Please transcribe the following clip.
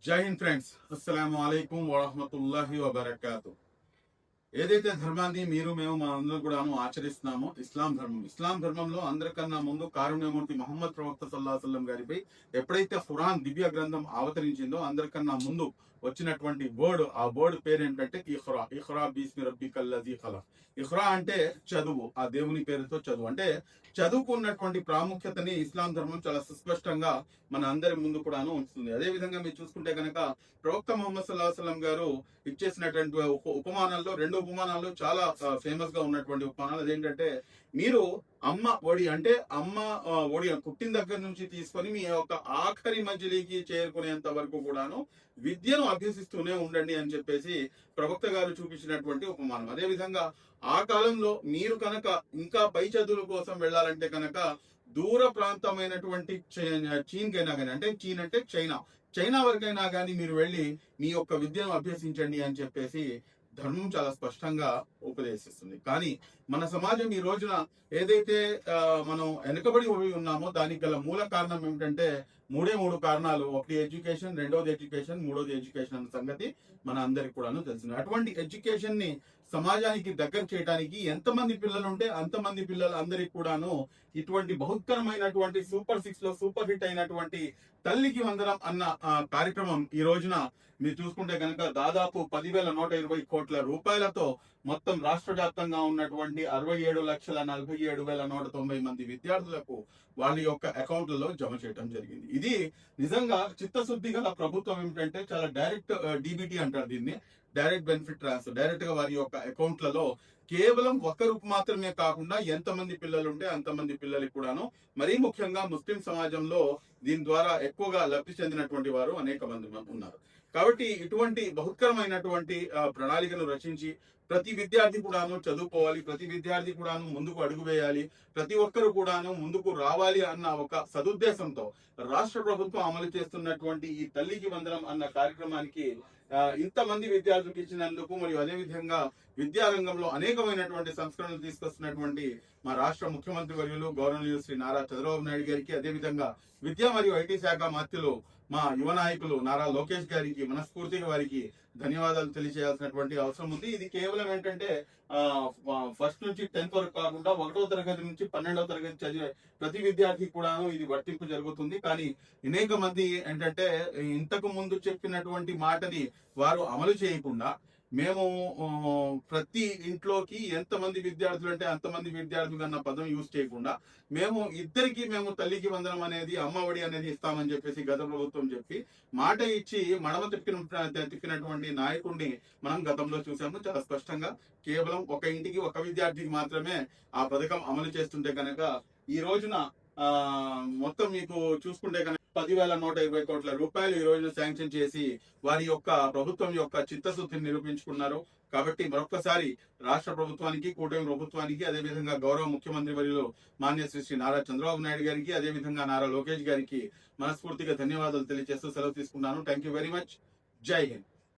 జై హింద్ ఫ్రెండ్స్, అస్సలాము అలైకుం వరహమతుల్లాహి వబర్కాతు. ఏదైతే ధర్మాన్ని మీరు మేము మా అందరూ కూడాను ఆచరిస్తున్నామో ఇస్లాం ధర్మంలో అందరికన్నా ముందు కారుణ్యమూర్తి మహమ్మద్ ప్రవక్త సల్లల్లాహు అలైహి వసల్లం గారిపై ఎప్పుడైతే ఖురాన్ దివ్య గ్రంథం అవతరించిందో అందరికన్నా ముందు వచ్చినటువంటి ఆ వర్డ్ పేరు ఏంటంటే ఇఖ్రా. ఇఖ్రా బిస్మి రబ్బికల్ లజీ ఖలక్. ఇఖ్రా అంటే చదువు, ఆ దేవుని పేరుతో చదువు. అంటే చదువుకున్నటువంటి ప్రాముఖ్యతని ఇస్లాం ధర్మం చాలా సుస్పష్టంగా మన అందరి ముందు కూడాను ఉంచుతుంది. అదే విధంగా మీరు చూసుకుంటే కనుక ప్రవక్త ముహమ్మద్ సల్లల్లాహు అలైహి వసల్లం గారు ఇచ్చేసినటువంటి ఉపమానాల్లో 2 ఉపమానాలు చాలా ఫేమస్ గా ఉన్నటువంటి ఉపమానాలు. అదేంటంటే, మీరు అమ్మ ఒడి అంటే అమ్మ ఒడి పుట్టిన దగ్గర నుంచి తీసుకొని మీ యొక్క ఆఖరి మజిలీకి చేరుకునేంత వరకు కూడాను విద్యను అభ్యసిస్తూనే ఉండండి అని చెప్పేసి ప్రవక్త గారు చూపించినటువంటి ఉపమానం. అదే విధంగా ఆ కాలంలో మీరు కనుక ఇంకా పై చదువుల కోసం వెళ్ళాలంటే కనుక దూర ప్రాంతమైనటువంటి చీన్కైనా కానీ, అంటే చీన్ అంటే చైనా వరకైనా కానీ మీరు వెళ్ళి మీ యొక్క విద్యను అభ్యసించండి అని చెప్పేసి ధర్మం చాలా స్పష్టంగా ఉపదేశిస్తుంది. కానీ మన సమాజం ఈ రోజున ఏదైతే మనం వెనుకబడి ఉన్నామో దానికి గల మూల కారణం ఏమిటంటే 3 కారణాలు. ఒకటి ఎడ్యుకేషన్, రెండోది ఎడ్యుకేషన్, మూడోది ఎడ్యుకేషన్ అన్న సంగతి మన అందరికి కూడాను తెలిసింది. అటువంటి ఎడ్యుకేషన్ ని సమాజానికి దగ్గర చేయడానికి ఎంతమంది పిల్లలు ఉంటే అంతమంది పిల్లలు అందరికి కూడాను ఇటువంటి బహుత్తరమైనటువంటి సూపర్ 6 లో సూపర్ హిట్ అయినటువంటి తల్లికి వందనం అన్న కార్యక్రమం ఈ రోజున మీరు చూసుకుంటే కనుక దాదాపు 10,120 కోట్ల రూపాయలతో మొత్తం రాష్ట్ర వ్యాప్తంగా ఉన్నటువంటి 67,47,190 మంది విద్యార్థులకు వాళ్ళ యొక్క అకౌంట్లలో జమ చేయడం జరిగింది. ఇది నిజంగా చిత్తశుద్ధి గల ప్రభుత్వం. ఏమిటంటే చాలా డైరెక్ట్ డీబీటీ అంటారు దీన్ని, డైరెక్ట్ బెనిఫిట్ ట్రాన్స్ఫర్. డైరెక్ట్ గా వారి యొక్క అకౌంట్లలో కేవలం ఒకరు మాత్రమే కాకుండా ఎంతమంది పిల్లలు ఉంటే అంతమంది పిల్లలకి కూడాను, మరీ ముఖ్యంగా ముస్లిం సమాజంలో దీని ద్వారా ఎక్కువగా లబ్ధి చెందినటువంటి వారు అనేక మంది ఉన్నారు. కాబట్టి ఇటువంటి బహుత్కరమైనటువంటి ప్రణాళికను రచించి ప్రతి విద్యార్థి కూడాను చదువుకోవాలి, ప్రతి విద్యార్థి కూడాను ముందుకు అడుగు వేయాలి, ప్రతి ఒక్కరు కూడాను ముందుకు రావాలి అన్న ఒక సదుద్దేశంతో రాష్ట్ర ప్రభుత్వం అమలు చేస్తున్నటువంటి ఈ తల్లికి వందనం అన్న కార్యక్రమానికి ఇంతమంది విద్యార్థులకు ఇచ్చినందుకు, మరియు అదే విధంగా విద్యారంగంలో అనేకమైనటువంటి సంస్కరణలు తీసుకొస్తున్నటువంటి మా రాష్ట్ర ముఖ్యమంత్రి వర్యులు గౌరవనీయులు శ్రీ నారా చంద్రబాబు నాయుడు గారికి, అదేవిధంగా విద్యా మరియు ఐటీ శాఖ మంత్రులు మా యువ నాయకులు నారా లోకేష్ గారికి మనస్ఫూర్తిగా వారికి ధన్యవాదాలు తెలియజేయాల్సినటువంటి అవసరం ఉంది. ఇది కేవలం ఏంటంటే ఫస్ట్ నుంచి 10th వరకు కాకుండా 1వ తరగతి నుంచి 12వ తరగతి చదివే ప్రతి విద్యార్థికి కూడాను ఇది వర్తింపు జరుగుతుంది. కానీ అనేక మంది ఏంటంటే ఇంతకు ముందు చెప్పినటువంటి మాటని వారు అమలు చేయకుండా, మేము ప్రతి ఇంట్లోకి ఎంతమంది విద్యార్థులు అంటే అంతమంది విద్యార్థులు అన్న పదం యూజ్ చేయకుండా మేము తల్లికి వందనం అనేది, అమ్మఒడి అనేది ఇస్తామని చెప్పేసి గత ప్రభుత్వం చెప్పి మాట ఇచ్చి మడమ తిప్పినటువంటి నాయకుడిని మనం గతంలో చూసాము. చాలా స్పష్టంగా కేవలం ఒక ఇంటికి ఒక విద్యార్థికి మాత్రమే ఆ పథకం అమలు చేస్తుంటే కనుక ఈ రోజున మొత్తం మీకు చూసుకుంటే కనుక 10,120 కోట్ల రూపాయలు ఈ రోజున శాంక్షన్ చేసి వారి యొక్క ప్రభుత్వం యొక్క చిత్తశుద్ధిని నిరూపించుకున్నారు. కాబట్టి మరొకసారి రాష్ట్ర ప్రభుత్వానికి, కూటమి ప్రభుత్వానికి, అదేవిధంగా గౌరవ ముఖ్యమంత్రి వర్యులు మాన్య శ్రీ నారా చంద్రబాబు నాయుడు గారికి, అదేవిధంగా నారా లోకేష్ గారికి మనస్ఫూర్తిగా ధన్యవాదాలు తెలియజేస్తూ సెలవు తీసుకున్నాను. Thank you very much. జై హింద్.